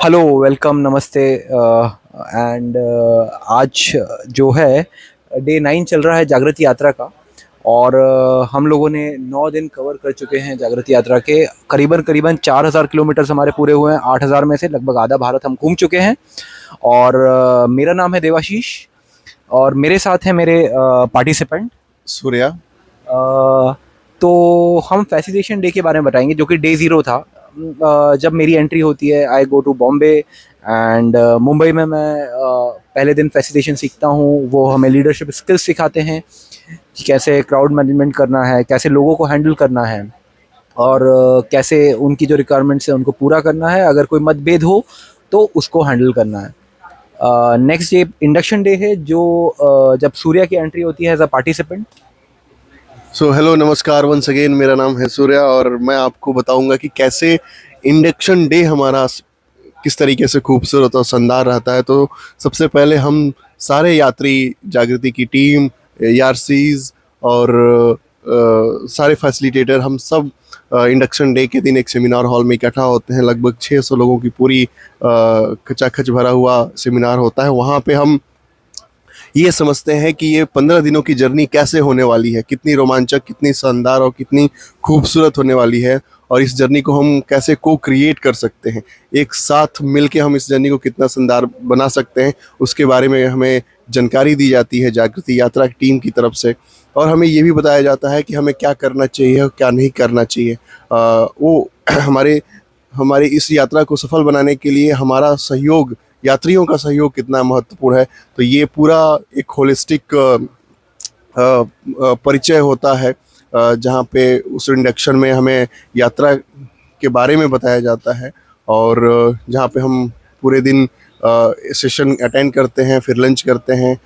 Hello, welcome, नमस्ते। And आज जो है डे 9 चल रहा है जागृति यात्रा का। और हम लोगों ने 9 दिन कवर कर चुके हैं जागृति यात्रा के। करीबन करीबन 4000 किलोमीटर्स हमारे पूरे हुए हैं। 8000 में से लगभग आधा भारत हम घूम चुके हैं। और मेरा नाम है देवाशीष और मेरे साथ हैं मेरे पार्टिसिपेंट सूर्या। तो हम फैसिलिटेशन डे के बारे में बताएंगे जो कि डे 0 था। जब मेरी एंट्री होती है I go to Bombay and Mumbai में मैं पहले दिन फैसिलिटेशन सीखता हूँ। वो हमें लीडरशिप स्किल्स सिखाते हैं कि कैसे क्राउड मैनेजमेंट करना है, कैसे लोगों को हैंडल करना है और कैसे उनकी जो रिक्वायरमेंट्स है उनको पूरा करना है। अगर कोई मतभेद हो तो उसको हैंडल करना है। नेक्स्ट डे इंडक्शन डे है जो जब सूर्या की एंट्री होती है as a participant. So hello, नमस्कार वंस अगेन। मेरा नाम है सूर्या और मैं आपको बताऊंगा कि कैसे इंडक्शन डे हमारा किस तरीके से खूबसूरत और शानदार रहता है। तो सबसे पहले हम सारे यात्री, जागृति की टीम, यारसीज और सारे फैसिलिटेटर, हम सब इंडक्शन डे के दिन एक सेमिनार हॉल में इकट्ठा होते हैं। लगभग 600 लोगों की पूरी खचाखच भरा हुआ सेमिनार होता है। वहाँ पे हम ये समझते हैं कि ये 15 दिनों की जर्नी कैसे होने वाली है, कितनी रोमांचक, कितनी शानदार और कितनी खूबसूरत होने वाली है, और इस जर्नी को हम कैसे को क्रिएट कर सकते हैं। एक साथ मिलके हम इस जर्नी को कितना शानदार बना सकते हैं, उसके बारे में हमें जानकारी दी जाती है जागृति यात्रा की टीम की तरफ से। और हमें ये भी बताया जाता है कि हमें क्या करना चाहिए और क्या नहीं करना चाहिए। वो हमारे हमारी इस यात्रा को सफल बनाने के लिए हमारा सहयोग, यात्रियों का सहयोग कितना महत्वपूर्ण है। तो ये पूरा एक होलिस्टिक परिचय होता है, जहाँ पे उस इंडक्शन में हमें यात्रा के बारे में बताया जाता है। और जहाँ पे हम पूरे दिन सेशन अटेंड करते हैं, फिर लंच करते हैं।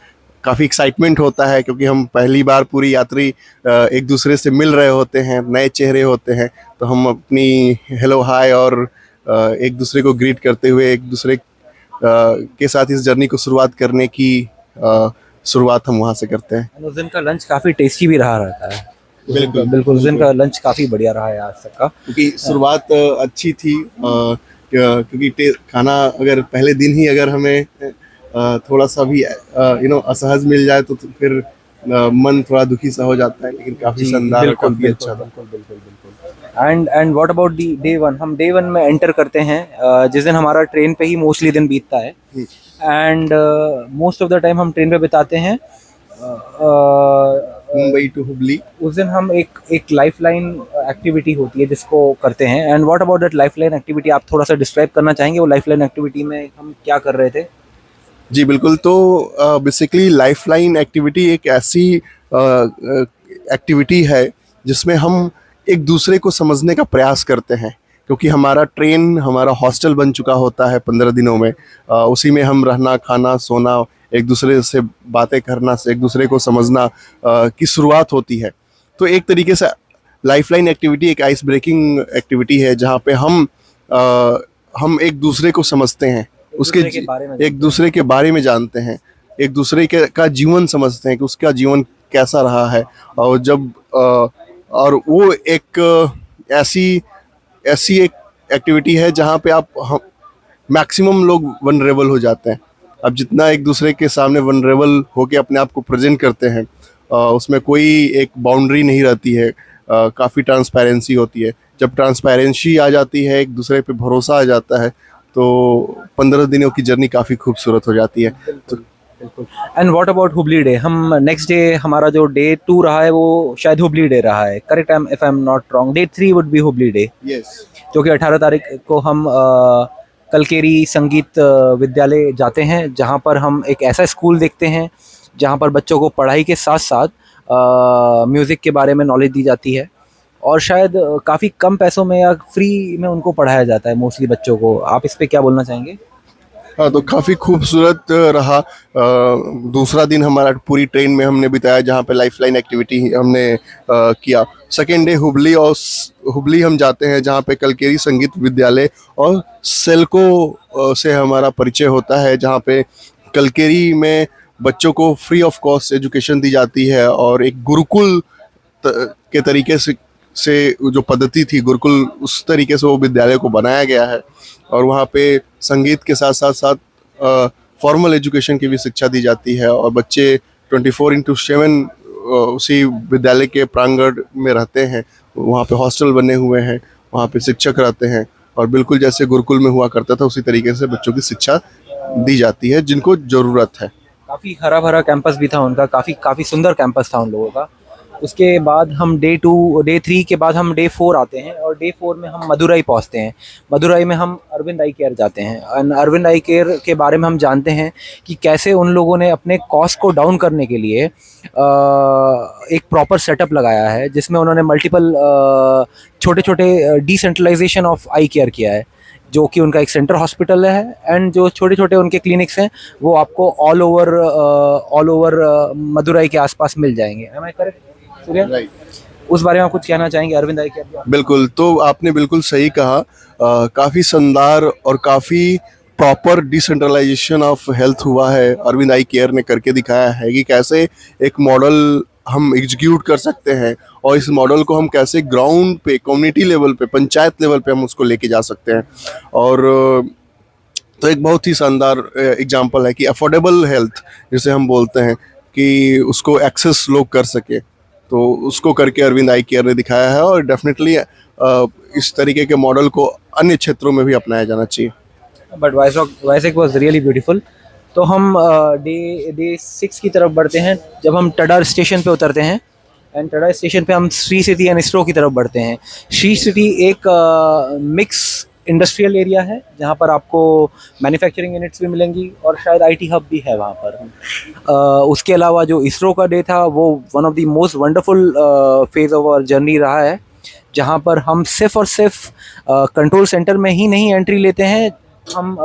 काफ़ी एक्साइटमेंट होता है क्योंकि हम पहली बार पूरी यात्री एक दूसरे से मिल रहे होते हैं, नए चेहरे होते हैं। तो हम अपनी हेलो हाय और एक दूसरे को ग्रीट करते हुए एक दूसरे के साथ इस जर्नी को शुरुआत करने की शुरुआत हम वहाँ से करते हैं। उस दिन का लंच काफ़ी टेस्टी भी रहा रहता है। बिल्कुल बिल्कुल, उस दिन का लंच काफ़ी बढ़िया रहा है आज तक का। क्योंकि शुरुआत अच्छी थी। क्योंकि खाना अगर पहले दिन ही अगर हमें थोड़ा सा भी असहज मिल जाए तो फिर मन थोड़ा दुखी सा हो जाता है। लेकिन काफ़ी शानदार और काफ़ी अच्छा था। बिल्कुल बिल्कुल बिल्कुल। And what about the day 1? हम डे 1 में एंटर करते हैं जिस दिन हमारा ट्रेन पे ही मोस्टली दिन बीतता है। And most of the time हम ट्रेन पे बिताते हैं। मुंबई टू हुबली। उस दिन हम एक लाइफलाइन एक्टिविटी होती है जिसको करते हैं। And what about that lifeline activity? आप थोड़ा सा डिस्क्राइब करना चाहेंगे वो लाइफलाइन एक्टिविटी में हम क्या कर रहे थे? जी बिल्कुल। तो बेसिकली लाइफलाइन एक्टिविटी एक ऐसी एक्टिविटी है जिसमें हम एक दूसरे को समझने का प्रयास करते हैं। क्योंकि हमारा ट्रेन हमारा हॉस्टल बन चुका होता है 15 दिनों में। उसी में हम रहना, खाना, सोना, एक दूसरे से बातें करना, से एक दूसरे को समझना की शुरुआत होती है। तो एक तरीके से लाइफलाइन एक्टिविटी एक आइस ब्रेकिंग एक्टिविटी है जहाँ पे हम एक दूसरे को समझते हैं, एक दूसरे के बारे में जानते हैं, एक दूसरे के का जीवन समझते हैं कि उसका जीवन कैसा रहा है। और जब और वो एक ऐसी एक एक्टिविटी है जहाँ पे आप मैक्सिमम लोग वनरेबल हो जाते हैं। अब जितना एक दूसरे के सामने वनरेबल होके अपने आप को प्रेजेंट करते हैं, उसमें कोई एक बाउंड्री नहीं रहती है। काफ़ी ट्रांसपेरेंसी होती है। जब ट्रांसपेरेंसी आ जाती है, एक दूसरे पे भरोसा आ जाता है, तो 15 दिनों की जर्नी काफ़ी खूबसूरत हो जाती है। तो बिल्कुल। And what about Hubli day? हम नेक्स्ट डे हमारा जो डे 2 रहा है वो शायद हुबली डे रहा है। Correct, if I am not wrong, day 3 would be Hubli day. Yes. जो कि 18 तारीख को हम कलकेरी संगीत विद्यालय जाते हैं जहाँ पर हम एक ऐसा स्कूल देखते हैं जहाँ पर बच्चों को पढ़ाई के साथ साथ म्यूज़िक के बारे में नॉलेज दी जाती है। और शायद काफ़ी कम पैसों में या फ्री में उनको पढ़ाया जाता है मोस्टली बच्चों को। आप इस पे क्या बोलना चाहेंगे? हाँ, तो काफ़ी खूबसूरत रहा। दूसरा दिन हमारा पूरी ट्रेन में हमने बिताया जहाँ पे लाइफलाइन एक्टिविटी हमने किया। सेकेंड डे हुबली हम जाते हैं जहाँ पे कलकेरी संगीत विद्यालय और सेल्को से हमारा परिचय होता है, जहाँ पे कलकेरी में बच्चों को फ्री ऑफ कॉस्ट एजुकेशन दी जाती है। और एक गुरुकुल के तरीके से जो पद्धति थी गुरुकुल, उस तरीके से वो विद्यालय को बनाया गया है। और वहाँ पे संगीत के साथ साथ साथ फॉर्मल एजुकेशन की भी शिक्षा दी जाती है, और बच्चे 24/7 उसी विद्यालय के प्रांगण में रहते हैं। वहाँ पे हॉस्टल बने हुए हैं, वहाँ पे शिक्षक रहते हैं, और बिल्कुल जैसे गुरुकुल में हुआ करता था उसी तरीके से बच्चों की शिक्षा दी जाती है जिनको ज़रूरत है। काफ़ी हरा भरा कैंपस भी था उनका, काफ़ी काफ़ी सुंदर कैंपस था उन लोगों का। उसके बाद हम डे 3 के बाद हम डे 4 आते हैं, और डे 4 में हम मदुरई पहुंचते हैं। मदुरई में हम अरविंद आई केयर जाते हैं, और अरविंद आई केयर के बारे में हम जानते हैं कि कैसे उन लोगों ने अपने कॉस्ट को डाउन करने के लिए एक प्रॉपर सेटअप लगाया है, जिसमें उन्होंने मल्टीपल छोटे छोटे डिसेंट्रलाइजेशन ऑफ आई केयर किया है, जो कि उनका एक सेंटर हॉस्पिटल है, एंड जो छोटे छोटे उनके क्लिनिक्स हैं वो आपको ऑल ओवर मदुरई के आसपास मिल जाएंगे। Am I correct Surya? Right. उस बारे में आप कुछ कहना चाहेंगे अरविंद आई केयर? बिल्कुल, तो आपने बिल्कुल सही कहा। काफ़ी शानदार और काफ़ी प्रॉपर डिसेंट्रलाइजेशन ऑफ हेल्थ हुआ है, अरविंद आई केयर ने करके दिखाया है कि कैसे एक मॉडल हम एग्जीक्यूट कर सकते हैं, और इस मॉडल को हम कैसे ग्राउंड पे, कम्युनिटी लेवल पे, पंचायत लेवल पे हम उसको लेके जा सकते हैं। और तो एक बहुत ही शानदार एग्जांपल है कि अफोर्डेबल हेल्थ जिसे हम बोलते हैं, कि उसको एक्सेस लोग कर सके, तो उसको करके अरविंद आई केयर ने दिखाया है, और डेफिनेटली इस तरीके के मॉडल को अन्य क्षेत्रों में भी अपनाया जाना चाहिए। But Vizag was really beautiful. तो हम डे 6 की तरफ बढ़ते हैं, जब हम टडा स्टेशन पे उतरते हैं, एंड टडा स्टेशन पे हम श्री सिटी एंड इसरो की तरफ बढ़ते हैं। श्री सिटी एक मिक्स इंडस्ट्रियल एरिया है, जहाँ पर आपको मैन्युफैक्चरिंग यूनिट्स भी मिलेंगी, और शायद आईटी हब भी है वहाँ पर। उसके अलावा जो इसरो का डे था वो one of the most wonderful phase of our journey रहा है, जहाँ पर हम सिर्फ और सिर्फ कंट्रोल सेंटर में ही नहीं एंट्री लेते हैं, हम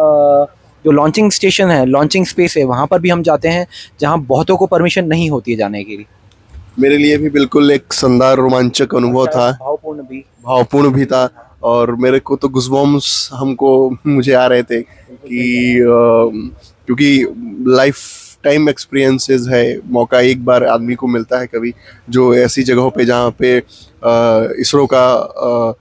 जो लॉन्चिंग स्टेशन है, लॉन्चिंग स्पेस है, वहाँ पर भी हम जाते हैं, जहाँ बहुतों को परमिशन नहीं होती है जाने के लिए। मेरे लिए भी बिल्कुल एक शानदार रोमांचक अनुभव था, भावपूर्ण भी था, और मेरे को तो गुज़बम्स मुझे आ रहे थे कि क्योंकि लाइफ टाइम एक्सपीरियंसेस है, मौका एक बार आदमी को मिलता है कभी, जो ऐसी जगहों पे जहाँ पे इसरो का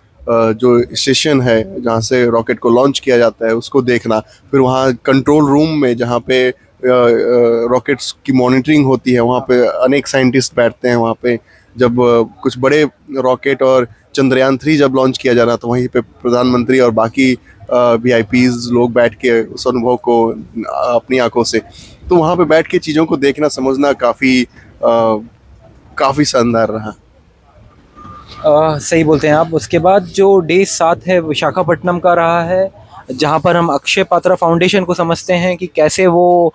जो स्टेशन है जहाँ से रॉकेट को लॉन्च किया जाता है उसको देखना, फिर वहाँ कंट्रोल रूम में जहाँ पे रॉकेट्स की मॉनिटरिंग होती है, वहाँ पे अनेक साइंटिस्ट बैठते हैं। वहाँ पे जब कुछ बड़े रॉकेट और चंद्रयान 3 जब लॉन्च किया जा रहा था, वहीं पे प्रधानमंत्री और बाकी VIPs लोग बैठ के उस अनुभव को अपनी आंखों से, तो वहाँ पे बैठ के चीज़ों को देखना समझना काफ़ी शानदार रहा। सही बोलते हैं आप। उसके बाद जो डे 7 है विशाखापट्टनम का रहा है, जहाँ पर हम अक्षय पात्रा फाउंडेशन को समझते हैं कि कैसे वो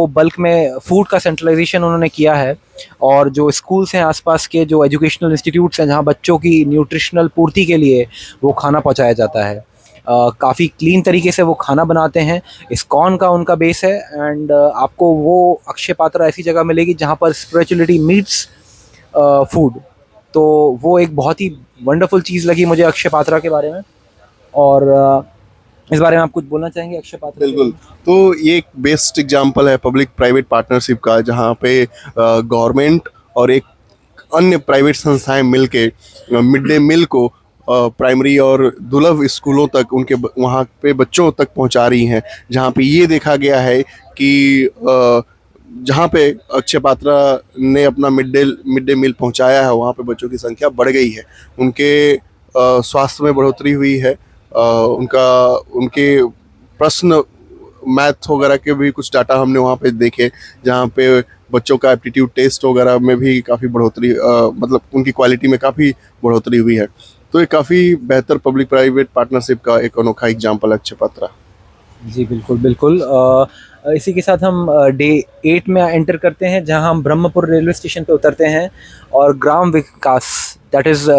बल्क में फूड का सेंट्रलाइजेशन उन्होंने किया है, और जो स्कूल्स हैं आसपास के, जो एजुकेशनल इंस्टीट्यूट्स हैं, जहाँ बच्चों की न्यूट्रिशनल पूर्ति के लिए वो खाना पहुँचाया जाता है, काफ़ी क्लीन तरीके से वो खाना बनाते हैं। इस्कॉन का उनका बेस है, एंड आपको वो अक्षय पात्रा ऐसी जगह मिलेगी जहाँ पर स्पिरिचुअलिटी मीट्स फूड। तो वो एक बहुत ही वंडरफुल चीज़ लगी मुझे अक्षय पात्रा के बारे में। और इस बारे में आप कुछ बोलना चाहेंगे अक्षय पात्रा? बिल्कुल, तो ये एक बेस्ट एग्जांपल है पब्लिक प्राइवेट पार्टनरशिप का, जहाँ पे गवर्नमेंट और एक अन्य प्राइवेट संस्थाएं मिलके मिड डे मील को प्राइमरी और दुर्लभ स्कूलों तक, उनके वहाँ पे बच्चों तक पहुँचा रही हैं, जहाँ पे ये देखा गया है कि जहाँ पे अक्षय पात्रा ने अपना मिड डे मील पहुँचाया है, वहाँ पे बच्चों की संख्या बढ़ गई है, उनके स्वास्थ्य में बढ़ोतरी हुई है, उनके प्रश्न मैथ वगैरह के भी कुछ डाटा हमने वहाँ पे देखे, जहाँ पे बच्चों का एप्टीट्यूड टेस्ट वगैरह में भी काफ़ी बढ़ोतरी, मतलब उनकी क्वालिटी में काफ़ी बढ़ोतरी हुई है। तो ये काफ़ी बेहतर पब्लिक प्राइवेट पार्टनरशिप का एक अनोखा एग्जाम्पल है अक्षय पात्रा। जी बिल्कुल बिल्कुल। इसी के साथ हम डे 8 में एंटर करते हैं, जहां हम ब्रह्मपुर रेलवे स्टेशन पे उतरते हैं, और ग्राम विकास, दैट इज़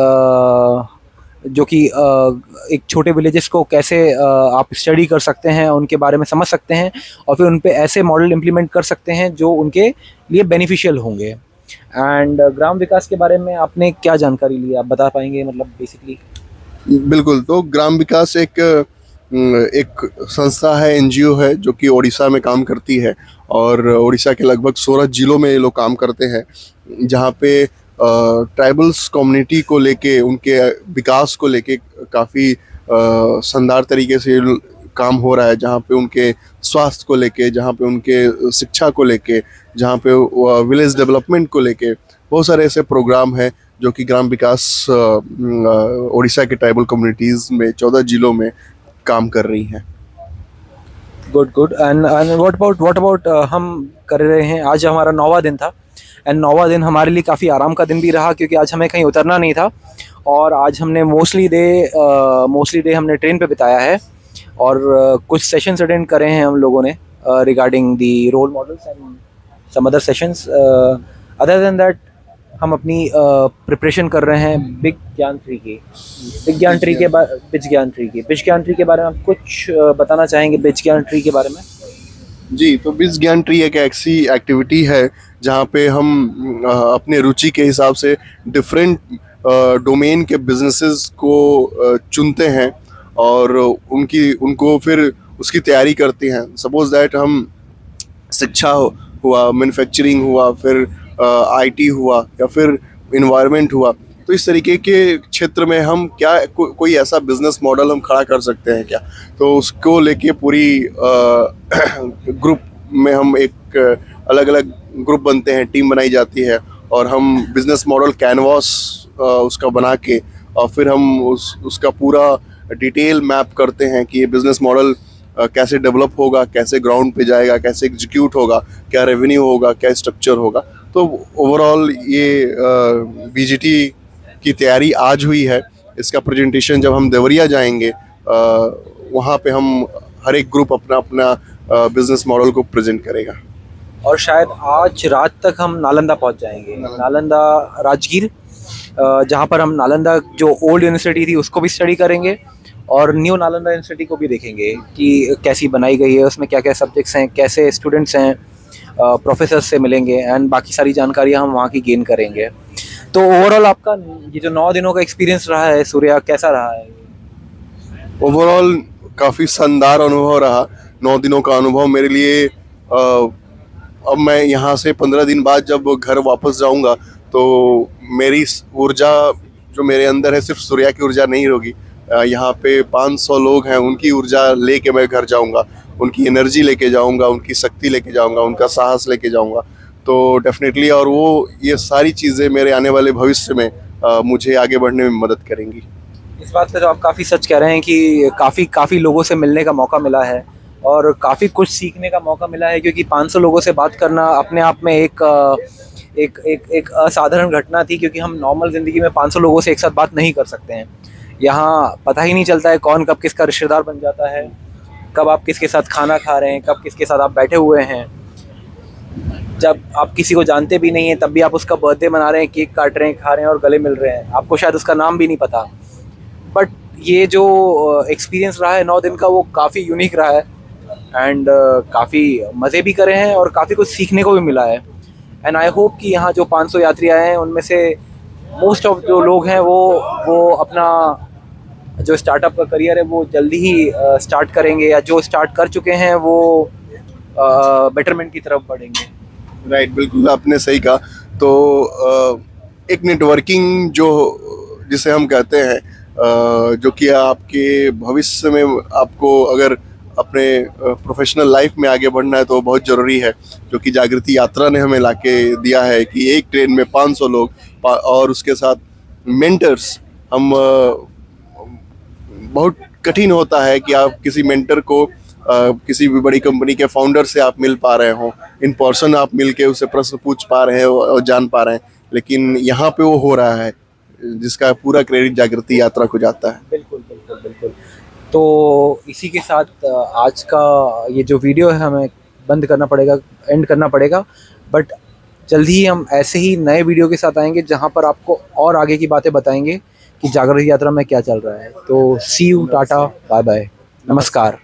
जो कि एक छोटे विलेजेस को कैसे आप स्टडी कर सकते हैं, उनके बारे में समझ सकते हैं, और फिर उन पे ऐसे मॉडल इम्प्लीमेंट कर सकते हैं जो उनके लिए बेनिफिशियल होंगे। एंड ग्राम विकास के बारे में आपने क्या जानकारी ली, आप बता पाएंगे मतलब बेसिकली? बिल्कुल, तो ग्राम विकास एक संस्था है, NGO है, जो कि ओडिशा में काम करती है, और ओडिशा के लगभग 16 जिलों में ये लोग काम करते हैं, जहाँ पे ट्राइबल्स कम्युनिटी को लेके, उनके विकास को लेके काफ़ी शानदार तरीके से काम हो रहा है, जहाँ पे उनके स्वास्थ्य को लेके, जहाँ पे उनके शिक्षा को लेके, जहाँ पे विलेज डेवलपमेंट को लेके बहुत सारे ऐसे प्रोग्राम हैं जो कि ग्राम विकास उड़ीसा के ट्राइबल कम्युनिटीज़ में 14 जिलों में काम कर रही हैं। Good good. And what about हम कर रहे हैं, आज हमारा 9वां दिन था एंड 9वां दिन हमारे लिए काफ़ी आराम का दिन भी रहा क्योंकि आज हमें कहीं उतरना नहीं था और आज हमने मोस्टली डे हमने ट्रेन पे बिताया है और कुछ सेशंस अटेंड करे हैं हम लोगों ने regarding the role models and some other sessions. Other than that हम अपनी प्रिपरेशन कर रहे हैं बिग ज्ञान ट्री की। बिज ज्ञान ट्री के बारे में आप कुछ बताना चाहेंगे बिज ज्ञान ट्री के बारे में? जी, तो बिज ज्ञान ट्री एक ऐसी एक्टिविटी है जहाँ पे हम अपने रुचि के हिसाब से डिफरेंट डोमेन के बिजनेसेस को चुनते हैं और उनको फिर उसकी तैयारी करते हैं। सपोज दैट हम शिक्षा हुआ, मैन्युफैक्चरिंग हुआ, फिर आईटी हुआ या फिर इन्वायरमेंट हुआ, तो इस तरीके के क्षेत्र में हम क्या कोई ऐसा बिजनेस मॉडल हम खड़ा कर सकते हैं क्या, तो उसको लेके पूरी ग्रुप में हम एक अलग अलग ग्रुप बनते हैं, टीम बनाई जाती है और हम बिजनेस मॉडल कैनवास उसका बना के और फिर हम उसका पूरा डिटेल मैप करते हैं कि ये बिजनेस मॉडल कैसे डेवलप होगा, कैसे ग्राउंड पे जाएगा, कैसे एग्जीक्यूट होगा, क्या रेवेन्यू होगा, क्या स्ट्रक्चर होगा। तो ओवरऑल ये बीजीटी की तैयारी आज हुई है। इसका प्रेजेंटेशन जब हम देवरिया जाएंगे वहाँ पे हम हर एक ग्रुप अपना अपना बिजनेस मॉडल को प्रेजेंट करेगा और शायद आज रात तक हम नालंदा पहुंच जाएंगे, नालंदा राजगीर, जहाँ पर हम नालंदा जो ओल्ड यूनिवर्सिटी थी उसको भी स्टडी करेंगे और न्यू नालंदा यूनिवर्सिटी को भी देखेंगे कि कैसी बनाई गई है, उसमें क्या क्या सब्जेक्ट्स हैं, कैसे स्टूडेंट्स हैं, प्रोफेसर्स से मिलेंगे एंड बाकी सारी जानकारियाँ हम वहाँ की गेन करेंगे। तो ओवरऑल आपका ये जो 9 दिनों का एक्सपीरियंस रहा है सूर्या, कैसा रहा है? ओवरऑल काफ़ी शानदार अनुभव रहा। 9 दिनों का अनुभव मेरे लिए अब मैं यहाँ से 15 दिन बाद जब घर वापस जाऊँगा तो मेरी ऊर्जा जो मेरे अंदर है सिर्फ सूर्या की ऊर्जा नहीं होगी। यहाँ पे 500 लोग हैं, उनकी ऊर्जा लेके मैं घर जाऊँगा, उनकी एनर्जी लेके जाऊँगा, उनकी शक्ति लेके जाऊँगा, उनका साहस लेके जाऊँगा। तो डेफिनेटली और वो ये सारी चीज़ें मेरे आने वाले भविष्य में मुझे आगे बढ़ने में मदद करेंगी। इस बात पे तो आप काफ़ी सच कह रहे हैं कि काफ़ी लोगों से मिलने का मौका मिला है और काफ़ी कुछ सीखने का मौका मिला है क्योंकि 500 लोगों से बात करना अपने आप में एक असाधारण घटना थी क्योंकि हम नॉर्मल ज़िंदगी में 500 लोगों से एक साथ बात नहीं कर सकते हैं। यहाँ पता ही नहीं चलता है कौन कब किसका रिश्तेदार बन जाता है, कब आप किसके साथ खाना खा रहे हैं, कब किसके साथ आप बैठे हुए हैं। जब आप किसी को जानते भी नहीं हैं तब भी आप उसका बर्थडे मना रहे हैं, केक काट रहे हैं, खा रहे हैं और गले मिल रहे हैं, आपको शायद उसका नाम भी नहीं पता। बट ये जो एक्सपीरियंस रहा है 9 दिन का वो काफ़ी यूनिक रहा है एंड काफ़ी मज़े भी करे हैं और काफ़ी कुछ सीखने को भी मिला है। एंड आई होप कि यहाँ जो 500 यात्री आए हैं उनमें से मोस्ट ऑफ जो लोग हैं वो अपना जो स्टार्टअप का करियर है वो जल्दी ही स्टार्ट करेंगे या जो स्टार्ट कर चुके हैं वो बेटरमेंट की तरफ बढ़ेंगे। राइट, बिल्कुल आपने सही कहा। तो एक नेटवर्किंग जो जिसे हम कहते हैं जो कि आपके भविष्य में आपको अगर अपने प्रोफेशनल लाइफ में आगे बढ़ना है तो बहुत ज़रूरी है, जो कि जागृति यात्रा ने हमें लाके दिया है कि एक ट्रेन में 500 लोग और उसके साथ मेंटर्स। हम बहुत कठिन होता है कि आप किसी मेंटर को किसी भी बड़ी कंपनी के फाउंडर से आप मिल पा रहे हो, इन पर्सन आप मिल के उससे प्रश्न पूछ पा रहे हैं और जान पा रहे हैं, लेकिन यहाँ पे वो हो रहा है जिसका पूरा क्रेडिट जागृति यात्रा को जाता है। बिल्कुल बिल्कुल बिल्कुल। तो इसी के साथ आज का ये जो वीडियो है हमें बंद करना पड़ेगा, एंड करना पड़ेगा। बट जल्दी ही हम ऐसे ही नए वीडियो के साथ आएंगे जहाँ पर आपको और आगे की बातें बताएंगे कि जागृति यात्रा में क्या चल रहा है। तो सी यू, टाटा, बाय बाय, नमस्कार।